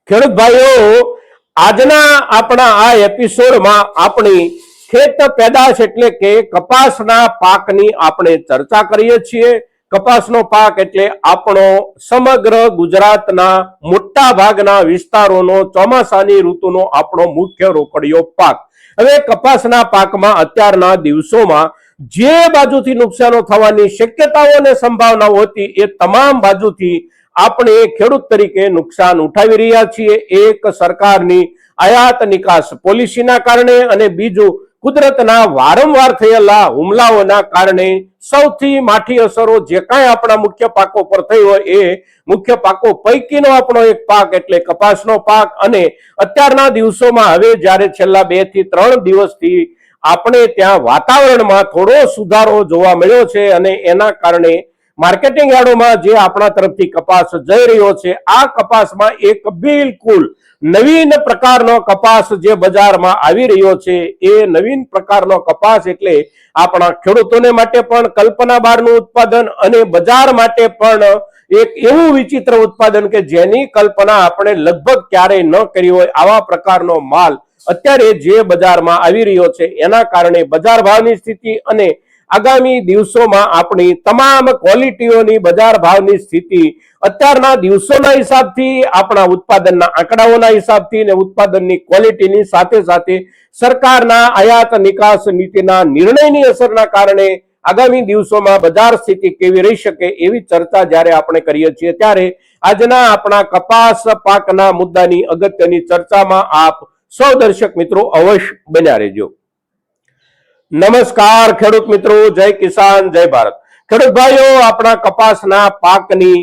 ખેડૂત ભાઈઓ, આજના આપણા આ એપિસોડમાં આપણી ખેત પેદાશ એટલે કે કપાસના પાકની આપણે ચર્ચા કરીએ છીએ. કપાસનો પાક એટલે આપણો સમગ્ર ગુજરાતના મોટા ભાગના વિસ્તારોનો ચોમાસાની ઋતુનો આપણો મુખ્ય રોકડીયો પાક. હવે કપાસના પાકમાં અત્યારના દિવસોમાં જે બાજુથી નુકસાનો થવાની શક્યતાઓ અને સંભાવનાઓ હતી એ તમામ બાજુથી આપણે ખેડૂત તરીકે નુકસાન ઉઠાવી રહ્યા છીએ. એક સરકારની આયાત નિકાસ પોલિસીના કારણે અને બીજું કુદરતના વારંવાર થયેલા હુમલાઓના કારણે સૌથી માઠી અસરો જે કાંઈ આપણા મુખ્ય પાકો પર થઈ હોય એ મુખ્ય પાકો પૈકીનો આપણો એક પાક એટલે કપાસનો પાક. અને અત્યારના દિવસોમાં હવે જ્યારે છેલ્લા 2 થી 3 દિવસથી આપણે ત્યાં વાતાવરણમાં થોડો સુધારો જોવા મળ્યો છે અને એના કારણે માર્કેટિંગ યાર્ડોમાં જે આપણા તરફથી કપાસ જઈ રહ્યો છે આ કપાસમાં એક બિલકુલ નવીન પ્રકારનો કપાસ જે બજારમાં આવી રહ્યો છે એ નવીન પ્રકારનો કપાસ એટલે આપણા ખેડૂતોને માટે પણ કલ્પના બહારનું ઉત્પાદન અને બજાર માટે પણ એક એવું વિચિત્ર ઉત્પાદન કે જેની કલ્પના આપણે લગભગ ક્યારેય ન કરી હોય આવા પ્રકારનો માલ અત્યારે જે બજારમાં આવી રહ્યો છે. એના કારણે બજાર ભાવની સ્થિતિ અને આગામી દિવસોમાં આપણી તમામ ક્વોલિટીઓની બજાર ભાવની સ્થિતિ અત્યારના દિવસોના હિસાબથી આપણા ઉત્પાદનના આંકડાઓના હિસાબથી અને ઉત્પાદનની ક્વોલિટીની સાથે સાથે સરકારના આયાત નિકાસ નીતિના નિર્ણયની અસરના કારણે આગામી દિવસોમાં બજાર સ્થિતિ કેવી રહી શકે એવી ચર્ચા જ્યારે આપણે કરીએ છીએ ત્યારે આજના આપણા કપાસ પાકના મુદ્દાની અગત્યની ચર્ચામાં આપ સૌ દર્શક મિત્રો અવશ્ય બન્યા રહેજો. નમસ્કાર ખેડૂત મિત્રો, જય કિસાન, જય ભારત. ખેડૂત ભાઈઓ, આપણા કપાસના પાકની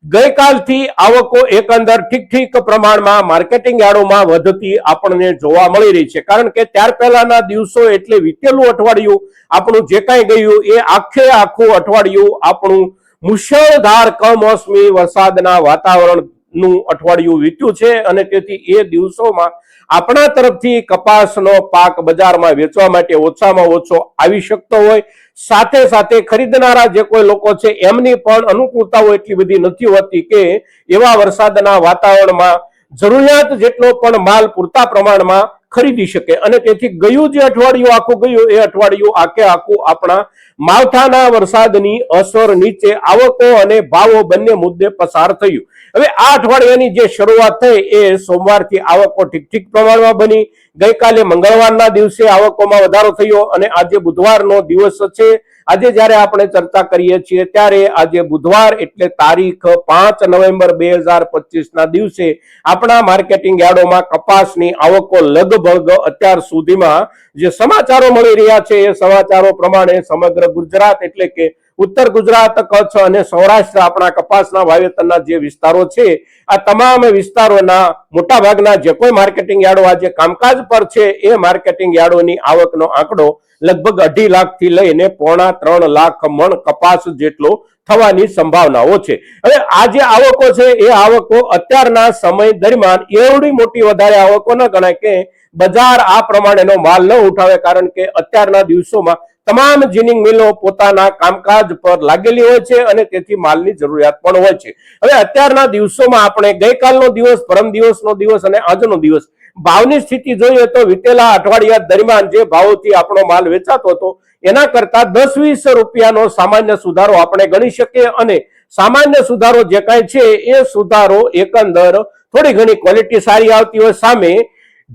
ગઈકાલથી આવકો એકંદર ઠીક પ્રમાણમાં માર્કેટિંગ યાર્ડોમાં વધતી આપણને જોવા મળી રહી છે. કારણ કે ત્યાર પહેલાના દિવસો એટલે વીતેલું અઠવાડિયું આપણું જે કાંઈ ગયું એ આખું અઠવાડિયું આપણું મુશળધાર કમોસમી વરસાદના વાતાવરણનું અઠવાડિયું વીત્યું છે અને તેથી એ દિવસોમાં આપણા તરફથી કપાસનો પાક બજારમાં વેચવા માટે ઓછામાં ઓછો આવી શકતો હોય. સાથે સાથે ખરીદનારા જે કોઈ લોકો છે એમની પણ અનુકૂળતાઓ એટલી બધી નથી હોતી કે એવા વરસાદના વાતાવરણમાં જરૂરિયાત જેટલો પણ માલ પૂરતા પ્રમાણમાં ખરીદી શકે. અને તેથી ગયું જે અઠવાડિયું આખું ગયું એ અઠવાડિયું આખું આપણા માવઠાના વરસાદની અસર નીચે આવકો અને ભાવો બંને મુદ્દે પસાર થયું. હવે આ અઠવાડિયાની જે શરૂઆત થઈ એ સોમવારથી આવકો ઠીક પ્રમાણમાં બની. ગઈકાલે મંગળવારના દિવસે આવકોમાં વધારો થયો અને આજે બુધવારનો દિવસ છે. આજે જ્યારે આપણે ચર્ચા કરીએ છીએ ત્યારે આજે બુધવાર એટલે તારીખ 5 નવેમ્બર 2025 ના દિવસે આપણા માર્કેટિંગ યાર્ડોમાં કપાસની આવકો લગભગ અત્યાર સુધીમાં જે સમાચારો મળી રહ્યા છે એ સમાચારો પ્રમાણે સમગ્ર ગુજરાત એટલે કે ઉત્તર ગુજરાત, કચ્છ અને સૌરાષ્ટ્ર આપણા કપાસના વાવેતરના જે વિસ્તારો છે આ તમામ વિસ્તારોના મોટા ભાગના જે કોઈ માર્કેટિંગ યાર્ડો આજે કામકાજ પર છે એ માર્કેટિંગ યાર્ડોની આવકનો આંકડો લગભગ 2.5 લાખથી લઈને 3.25 લાખ મણ કપાસ જેટલો થવાની સંભાવનાઓ છે. હવે આ જે આવકો છે એ આવકો અત્યારના સમય દરમિયાન એવડી મોટી વધારે આવકો ન ગણાય કે બજાર આ પ્રમાણેનો માલ ન ઉઠાવે. કારણ કે અત્યારના દિવસોમાં તમામ જીનિંગ મિલો પોતાના કામકાજ પર લાગેલી હોય છે અને તેથી માલની જરૂરિયાત પણ હોય છે. હવે અત્યારના દિવસોમાં આપણે ગઈકાલનો દિવસ, પરમ દિવસનો દિવસ અને આજનો દિવસ ભાવની સ્થિતિ જોઈએ તો વિતેલા અઠવાડિયા દરમિયાન જે ભાવોથી આપણો માલ વેચાતો હતો એના કરતા 10-20 રૂપિયાનો સામાન્ય સુધારો આપણે ગણી શકીએ. અને સામાન્ય સુધારો જે કાંઈ છે એ સુધારો એકંદર થોડી ઘણી ક્વોલિટી સારી આવતી હોય સામે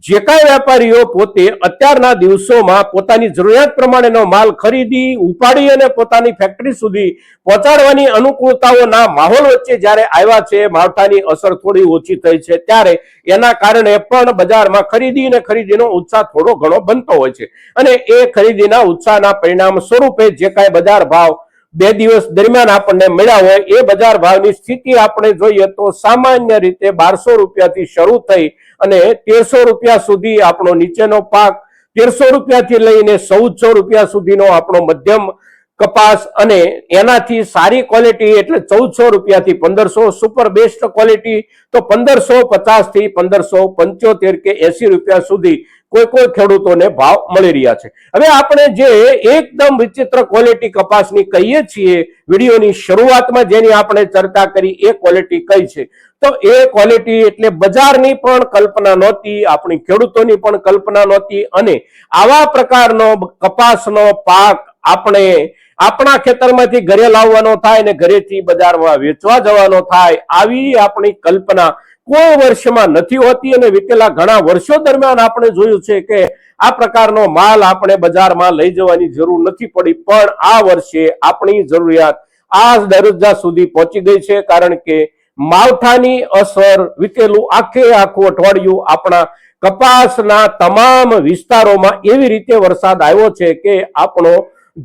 જે કાંઈ વેપારીઓ પોતે અત્યારના દિવસોમાં પોતાની જરૂરિયાત પ્રમાણેનો માલ ખરીદી ઉપાડી અને પોતાની ફેક્ટરી સુધી પહોંચાડવાની અનુકૂળતાઓના માહોલ વચ્ચે જ્યારે આવ્યા છે, માવઠાની અસર થોડી ઓછી થઈ છે ત્યારે એના કારણે પણ બજારમાં ખરીદી અને ખરીદીનો ઉત્સાહ થોડો ઘણો બનતો હોય છે. અને એ ખરીદીના ઉત્સાહના પરિણામ સ્વરૂપે જે કાંઈ બજાર ભાવ 2 દિવસ દરમિયાન આપણને મળ્યા હોય એ બજાર ભાવની સ્થિતિ આપણે જોઈએ તો સામાન્ય રીતે 1200 રૂપિયાથી શરૂ થઈ અને 1300 રૂપિયા સુધી આપણો નીચેનો પાક, 1300 રૂપિયાથી લઈને 1400 રૂપિયા સુધીનો આપણો મધ્યમ કપાસ અને એનાથી સારી ક્વોલિટી એટલે 1400 રૂપિયાથી 1500, સુપર બેસ્ટ ક્વોલિટી તો 1550 થી 1575 કે 80 રૂપિયા સુધી કોઈ કોઈ ખેડૂતોને ભાવ મળી રહ્યા છે. હવે આપણે જે એકદમ વિચિત્ર ક્વોલિટી કપાસની કહીએ છીએ, વિડીયોની શરૂઆતમાં જેની આપણે ચર્ચા કરી એ ક્વોલિટી કઈ છે, તો એ ક્વોલિટી એટલે બજારની પણ કલ્પના નહોતી, આપણી ખેડૂતોની પણ કલ્પના નહોતી, અને આવા પ્રકારનો કપાસનો પાક આપણે આપણા ખેતરમાંથી ઘરે લાવવાનો થાય અને ઘરેથી બજારમાં વેચવા જવાનો થાય, આવી આપણી કલ્પના કોઈ વર્ષમાં નથી હોતી. અને વિતેલા ઘણા વર્ષો દરમિયાન આપણે જોયું છે કે આ પ્રકારનો માલ આપણે બજારમાં લઈ જવાની જરૂર નથી પડી, પણ આ વર્ષે આપણી જરૂરિયાત આ દરજ્જા સુધી પહોંચી ગઈ છે, કારણ કે માવઠાની અસર વિતેલું આખું અઠવાડિયું આપણા કપાસના તમામ વિસ્તારોમાં એવી રીતે વરસાદ આવ્યો છે કે આપણો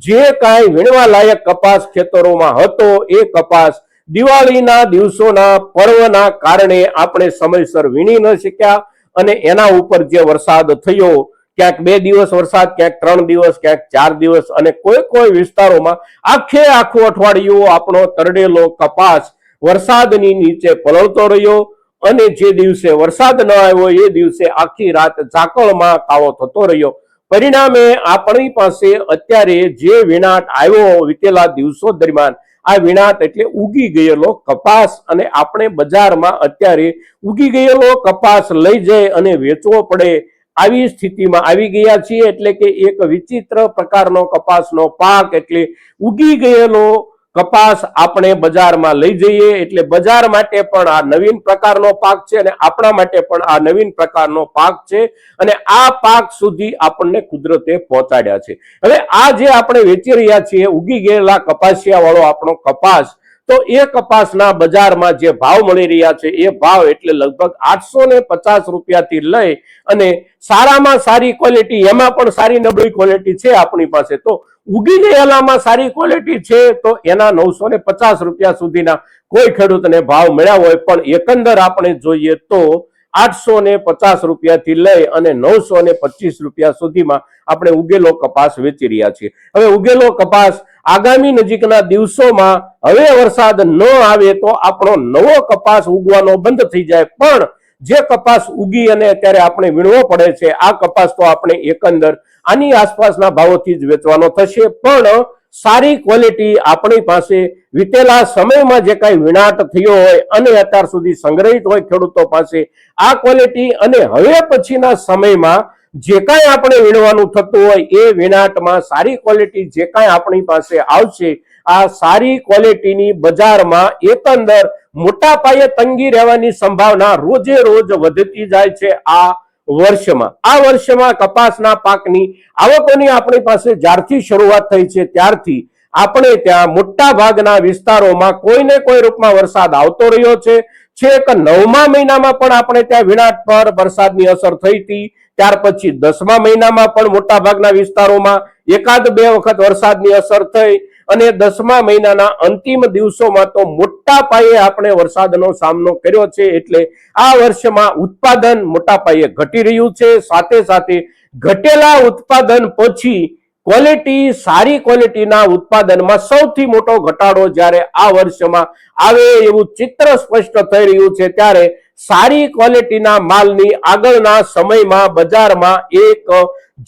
જે કાંઈ વીણવા લાયક કપાસ ખેતરોમાં હતો એ કપાસ દિવાળીના દિવસોના પર્વના કારણે આપણે સમયસર વીણી ન શક્યા, અને એના ઉપર જે વરસાદ થયો, ક્યાંક 2 દિવસ વરસાદ, ક્યાંક 3 દિવસ, ક્યાંક 4 દિવસ, અને કોઈ વિસ્તારોમાં આખું અઠવાડિયું આપણો તરડેલો કપાસ વરસાદની નીચે પલળતો રહ્યો, અને જે દિવસે વરસાદ ન આવ્યો એ દિવસે આખી રાત ઝાકળમાં કાળો થતો રહ્યો. પરિણામે આપણી પાસે અત્યારે જે વિનાટ આવ્યો વિતેલા દિવસો દરમિયાન, આ વિનાટ એટલે ઉગી ગયેલો કપાસ, અને આપણે બજારમાં અત્યારે ઉગી ગયેલો કપાસ લઈ જઈ અને વેચવો પડે આવી સ્થિતિમાં આવી ગયા છીએ. એટલે કે એક વિચિત્ર પ્રકારનો કપાસનો પાક એટલે ઉગી ગયેલો કપાસ આપણે બજારમાં લઈ જઈએ એટલે બજાર માટે પણ આ નવીન પ્રકારનો પાક છે, અને આપણા માટે પણ આ નવીન પ્રકારનો પાક છે, અને આ પાક સુધી આપણને કુદરતે પહોંચાડ્યા છે. હવે આ જે આપણે વેચી રહ્યા છીએ ઉગી ગયેલા કપાસિયા વાળો આપણો કપાસ, તો એ કપાસના બજારમાં જે ભાવ મળી રહ્યા છે એ ભાવ એટલે લગભગ 850 રૂપિયાથી લઈ અને સારામાં સારી ક્વોલિટી, એમાં પણ સારી નબળી ક્વોલિટી છે આપણી પાસે, તો ઉગી ગયેલામાં સારી ક્વોલિટી છે તો એના 950 રૂપિયા સુધીના કોઈ ખેડૂતને ભાવ મળ્યા હોય, પણ એકંદર આપણે જોઈએ તો 850 રૂપિયાથી લઈ અને 925 રૂપિયા સુધીમાં આપણે ઉગેલો કપાસ વેચી રહ્યા છીએ. હવે ઉગેલો કપાસ આગામી નજીકના દિવસોમાં હવે વરસાદ ન આવે તો આપણો નવો કપાસ ઉગવાનો બંધ થઈ જાય, પણ જે કપાસ ઉગી અને અત્યારે આપણે વીણવો પડે છે આ કપાસ તો આપણે એકંદર આની આસપાસના ભાવોથી જ વેચવાનો થશે. પણ સારી ક્વોલિટી આપણી પાસે વિતેલા સમયમાં જે કાંઈ વિનાટ થયો હોય અને અત્યાર સુધી સંગ્રહિત હોય ખેડૂતો પાસે આ ક્વોલિટી, અને હવે પછીના સમયમાં જે કાંઈ આપણે વીણવાનું થતું હોય એ વિનાટમાં સારી ક્વોલિટી જે કાંઈ આપણી પાસે આવશે, આ સારી ક્વોલિટીની બજારમાં એકંદર મોટા પાયે તંગી રહેવાની સંભાવના રોજે રોજ વધતી જાય છે. આ વર્ષમાં કપાસના પાકની આવકોની આપણી પાસે જ્યારથી શરૂઆત થઈ છે ત્યારથી આપણે ત્યાં મોટા ભાગના વિસ્તારોમાં કોઈને કોઈ રૂપમાં વરસાદ આવતો રહ્યો છે. છેક 9મા મહિનામાં પણ આપણે ત્યાં વિનાટ પર વરસાદની અસર થઈ હતી, ત્યાર પછી 10મા મહિનામાં પણ મોટા ભાગના વિસ્તારોમાં 1-2 વખત વરસાદની અસર થઈ, અને 10મા મહિનાના અંતિમ દિવસોમાં તો મોટા પાયે આપણે વરસાદનો સામનો કર્યો છે. એટલે આ વર્ષમાં ઉત્પાદન મોટા પાયે ઘટી રહ્યું છે. સાથે સાથે ઘટેલા ઉત્પાદન પછી ક્વોલિટી, સારી ક્વોલિટીના ઉત્પાદનમાં સૌથી મોટો ઘટાડો જ્યારે આ વર્ષમાં આવે એવું ચિત્ર સ્પષ્ટ થઈ રહ્યું છે, ત્યારે સારી ક્વોલિટીના માલની આગળના સમયમાં બજારમાં એક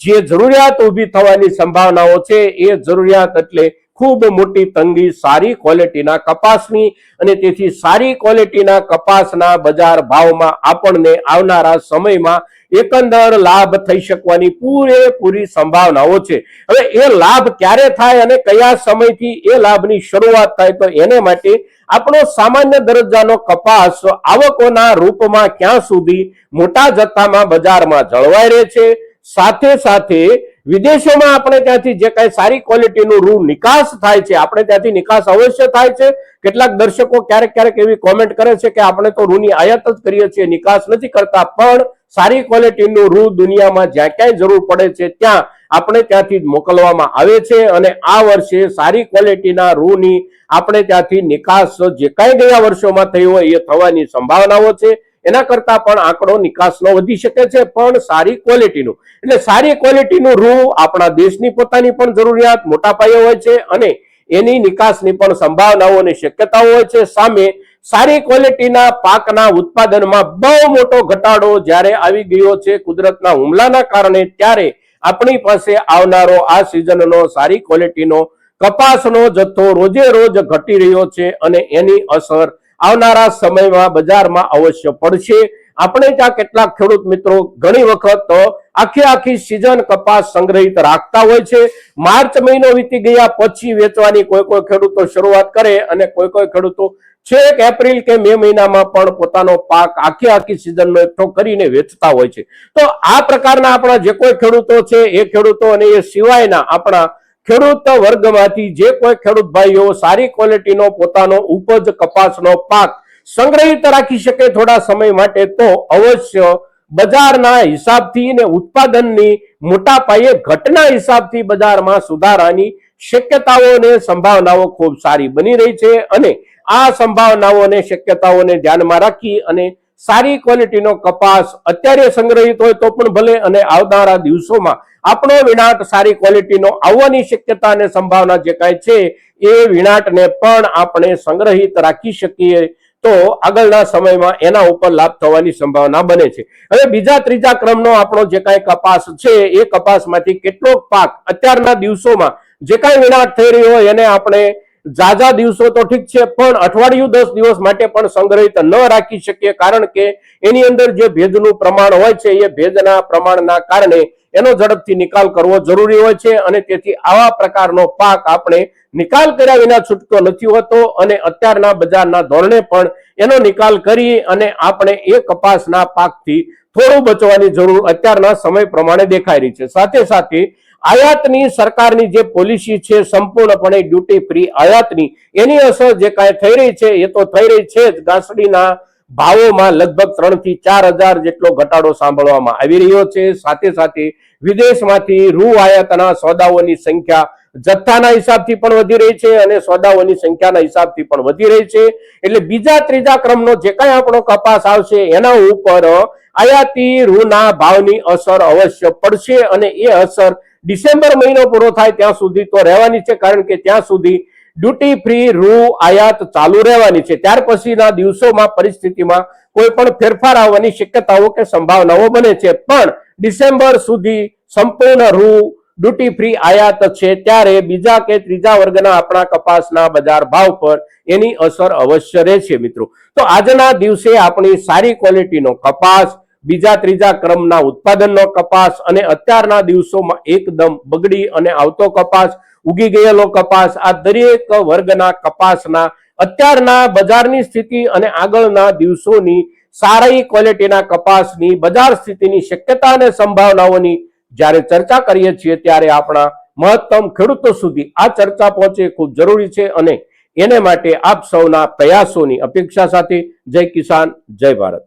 જે જરૂરિયાત ઊભી થવાની સંભાવનાઓ છે એ જરૂરિયાત એટલે ખૂબ મોટી તંગી સારી ક્વોલિટીના કપાસની, અને તેથી સારી ક્વોલિટીના કપાસના બજાર ભાવમાં આપણને આવનારા સમયમાં એકંદર લાભ થઈ શકવાની પૂરેપૂરી સંભાવનાઓ છે. હવે એ લાભ ક્યારે થાય અને કયા સમયથી એ લાભની શરૂઆત થાય, તો એને માટે આપણો સામાન્ય દરજ્જાનો કપાસ આવકોના રૂપમાં ક્યાં સુધી મોટા જથ્થામાં બજારમાં જળવાઈ રહે છે, સાથે સાથે વિદેશોમાં આપણે ત્યાંથી જે કાંઈ સારી ક્વોલિટીનું રૂ નિકાસ થાય છે, આપણે ત્યાંથી નિકાસ અવશ્ય થાય છે. કેટલાક દર્શકો ક્યારેક એવી કોમેન્ટ કરે છે કે આપણે તો રૂની આયાત જ કરીએ છીએ, નિકાસ નથી કરતા, પણ સારી ક્વોલિટીનું રૂ દુનિયામાં જ્યાં ક્યાંય જરૂર પડે છે ત્યાં આપણે ત્યાંથી જ મોકલવામાં આવે છે, અને આ વર્ષે સારી ક્વોલિટીના રૂની આપણે ત્યાંથી નિકાસ જે કાંઈ ગયા વર્ષોમાં થઈ હોય એ થવાની સંભાવનાઓ છે. એના કરતા પણ આંકડો નિકાસનો વધી શકે છે, પણ સારી ક્વોલિટીનું, એટલે સારી ક્વોલિટીનું રૂ આપણા દેશની પોતાની પણ જરૂરિયાત મોટા પાયે હોય છે, અને એની નિકાસની પણ સંભાવનાઓ અને શક્યતાઓ હોય છે. સામે સારી ક્વોલિટીના પાકના ઉત્પાદનમાં બહુ મોટો ઘટાડો જ્યારે આવી ગયો છે કુદરતના હુમલાના કારણે, ત્યારે આપણી પાસે આવનારો આ સિઝનનો સારી ક્વોલિટીનો કપાસનો જથ્થો રોજે રોજ ઘટી રહ્યો છે અને એની અસર આવનારા સમયમાં બજારમાં અવશ્ય પડશે. આપણે ત્યાં કેટલાક ખેડૂત મિત્રો ઘણી વખત આખી સિઝન કપાસ સંગ્રહિત રાખતા હોય છે. માર્ચ મહિનો વીતી ગયા પછી વેચવાની કોઈ ખેડૂતો શરૂઆત કરે અને કોઈ ખેડૂતો છેક એપ્રિલ કે મે મહિનામાં પણ પોતાનો પાક આખી સિઝનનો એકઠો કરીને વેચતા હોય છે. તો આ પ્રકારના આપણા જે કોઈ ખેડૂતો છે એ ખેડૂતો અને એ સિવાયના આપણા ખેડૂત વર્ગમાંથી જે કોઈ ખેડૂત ભાઈઓ સારી ક્વોલિટીનો પોતાનો ઉપજ કપાસનો પાક સંગ્રહિત રાખી શકે થોડા સમય માટે, તો અવશ્ય બજારના હિસાબથી ને ઉત્પાદનની મોટા પાયે ઘટના હિસાબથી બજારમાં સુધારાની શક્યતાઓ ને સંભાવનાઓ ખૂબ સારી બની રહી છે. અને આ સંભાવનાઓને શક્યતાઓને ધ્યાનમાં રાખી અને સારી ક્વોલિટીનો કપાસ અત્યારે સંગ્રહિત હોય તો પણ ભલે, અને આવનારા દિવસોમાં આપણો વિણાટ સારી ક્વોલિટીનો આવવાની શક્યતા અને સંભાવના જે કાંઈ છે એ વિણાટને પણ આપણે સંગ્રહિત રાખી શકીએ તો આગળના સમયમાં એના ઉપર લાભ થવાની સંભાવના બને છે. હવે બીજા ત્રીજા ક્રમનો આપણો જે કાંઈ કપાસ છે એ કપાસમાંથી કેટલોક પાક અત્યારના દિવસોમાં જે કાંઈ વિણાટ થઈ રહ્યો હોય એને આપણે ઝાઝા દિવસો તો ઠીક છે, પણ અઠવાડિયું 10 દિવસ માટે પણ સંગ્રહિત ન રાખી શકીએ, કારણ કે એની અંદર જે ભેજનું પ્રમાણ હોય છે એ ભેજના પ્રમાણના કારણે એનો ઝડપથી નિકાલ કરવો જરૂરી હોય છે. અને તેથી આવા પ્રકારનો પાક આપણે નિકાલ કર્યા વિના છૂટતો નથી હોતો અને અત્યારના બજારના ધોરણે પણ એનો નિકાલ કરી અને આપણે એ કપાસના પાકથી થોડું બચવાની જરૂર અત્યારના સમય પ્રમાણે દેખાઈ રહી છે. સાથે સાથે આયાતની સરકારની જે પોલિસી છે સંપૂર્ણપણે ડ્યુટી ફ્રી આયાતની, એની અસર જે કાંઈ થઈ રહી છે એ તો થઈ રહી છે જ. ઘાસડીના ભાવોમાં લગભગ 3 થી 4 હજાર જેટલો ઘટાડો સાંભળવામાં આવી રહ્યો છે. સાથે સાથે વિદેશમાંથી રૂ આયાતના સોદાઓની સંખ્યા જથ્થાના હિસાબથી પણ વધી રહી છે અને સોદાઓની સંખ્યાના હિસાબથી પણ વધી રહી છે. એટલે બીજા ત્રીજા ક્રમનો જે કાંઈ આપણો કપાસ આવશે એના ઉપર આયાતી રૂના ભાવની અસર અવશ્ય પડશે અને એ અસર ડિસેમ્બર મહિનો પૂરો થાય ત્યાં સુધી તો રહેવાની છે, કારણ કે ત્યાં સુધી ડ્યુટી ફ્રી રૂ આયાત ચાલુ રહેવાની છે. ત્યાર પછીના દિવસોમાં પરિસ્થિતિમાં કોઈ પણ ફેરફાર આવવાની શક્યતાઓ કે સંભાવનાઓ બને છે, પણ ડિસેમ્બર સુધી સંપૂર્ણ રૂ ડ્યુટી ફ્રી આયાત છે, ત્યારે બીજા કે ત્રીજા વર્ગના આપણા કપાસના બજાર ભાવ પર એની અસર અવશ્ય રહેશે મિત્રો. તો આજના દિવસે આપણી સારી ક્વોલિટીનો કપાસ, બીજા ત્રીજા ક્રમના ઉત્પાદનનો કપાસ અને અત્યારના દિવસોમાં એકદમ બગડી અને આવતો કપાસ, ઉગી ગયેલો કપાસ, આ દરેક વર્ગના કપાસના અત્યારના બજારની સ્થિતિ અને આગળના દિવસોની સારી ક્વોલિટીના કપાસની બજાર સ્થિતિની શક્યતા અને સંભાવનાઓની જ્યારે ચર્ચા કરીએ છીએ ત્યારે આપણા મહત્તમ ખેડૂતો સુધી આ ચર્ચા પહોંચે ખૂબ જરૂરી છે અને એને માટે આપ સૌના પ્રયાસોની અપેક્ષા સાથે જય કિસાન, જય ભારત.